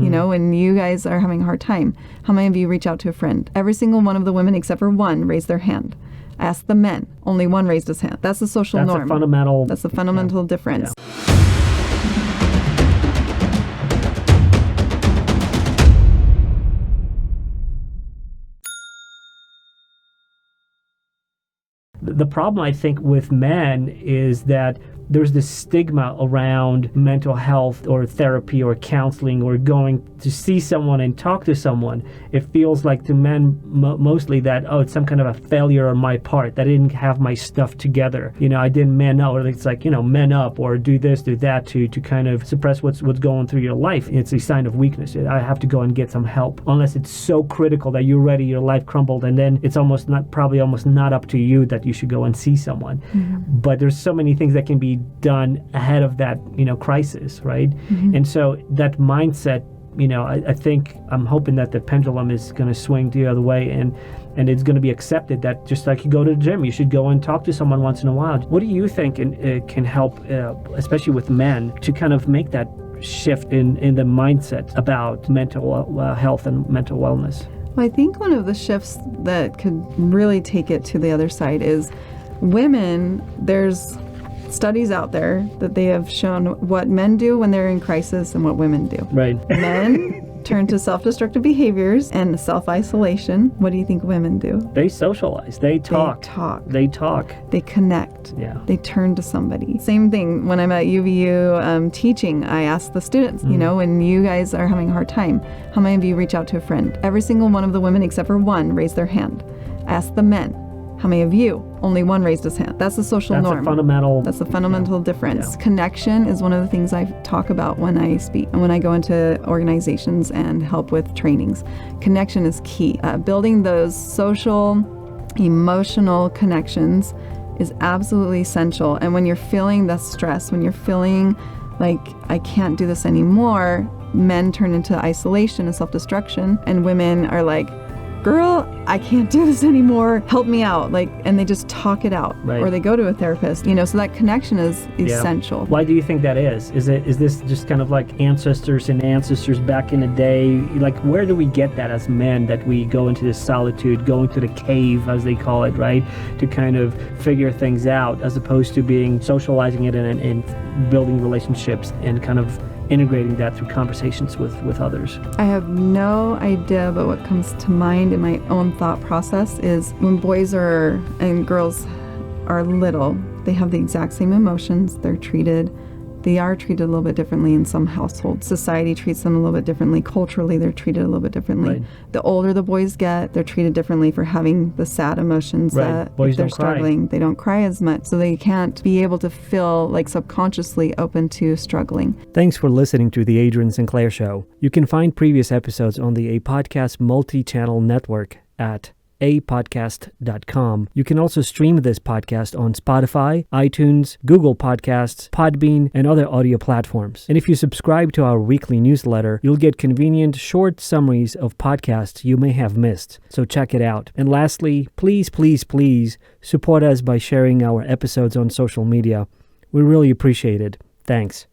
when you guys are having a hard time, how many of you reach out to a friend? Every single one of the women except for one raised their hand. Ask the men. Only one raised his hand. That's the social norm. That's the fundamental difference. Yeah. The problem, I think, with men is that there's this stigma around mental health or therapy or counseling or going to see someone and talk to someone. It feels like to men mostly that, it's some kind of a failure on my part, that I didn't have my stuff together. I didn't man up, or it's like, men up or do this, do that to kind of suppress what's going through your life. It's a sign of weakness. I have to go and get some help. Unless it's so critical that you're ready, your life crumbled, and then it's almost not up to you that you should go and see someone. Mm-hmm. But there's so many things that can be done ahead of that, crisis, right? Mm-hmm. And so that mindset, I think I'm hoping that the pendulum is going to swing the other way, and it's going to be accepted that just like you go to the gym, you should go and talk to someone once in a while. What do you think can help, especially with men, to kind of make that shift in the mindset about mental health and mental wellness? Well, I think one of the shifts that could really take it to the other side is women. There's studies out there that they have shown what men do when they're in crisis and what women do. Right. Men turn to self-destructive behaviors and self-isolation. What do you think women do? They socialize. They talk. They connect. Yeah. They turn to somebody. Same thing when I'm at UVU teaching. I ask the students, when you guys are having a hard time, how many of you reach out to a friend? Every single one of the women except for one raised their hand. Ask the men. How many of you? Only one raised his hand. That's the social norm. That's the fundamental difference. Yeah. Connection is one of the things I talk about when I speak and when I go into organizations and help with trainings. Connection is key. Building those social, emotional connections is absolutely essential. And when you're feeling the stress, when you're feeling like I can't do this anymore, men turn into isolation and self-destruction, and women are like, girl, I can't do this anymore. Help me out. And they just talk it out. Right. Or they go to a therapist. So that connection is essential. Why do you think that is? Is this just kind of like ancestors back in the day? Like, where do we get that as men, that we go into this solitude, going to the cave, as they call it, right? To kind of figure things out, as opposed to socializing it and building relationships and kind of integrating that through conversations with others? I have no idea, but what comes to mind in my own thought process is when boys and girls are little, they have the exact same emotions. They are treated a little bit differently in some households. Society treats them a little bit differently. Culturally, they're treated a little bit differently. Right. The older the boys get, they're treated differently for having the sad emotions. Right. That Boys if they're don't struggling, cry. They don't cry as much. So they can't be able to feel like subconsciously open to struggling. Thanks for listening to The Adrian Sinclair Show. You can find previous episodes on the Apodcast multi-channel network at apodcast.com. You can also stream this podcast on Spotify, iTunes, Google Podcasts, Podbean, and other audio platforms. And if you subscribe to our weekly newsletter, you'll get convenient, short summaries of podcasts you may have missed. So check it out. And lastly, please support us by sharing our episodes on social media. We really appreciate it. Thanks.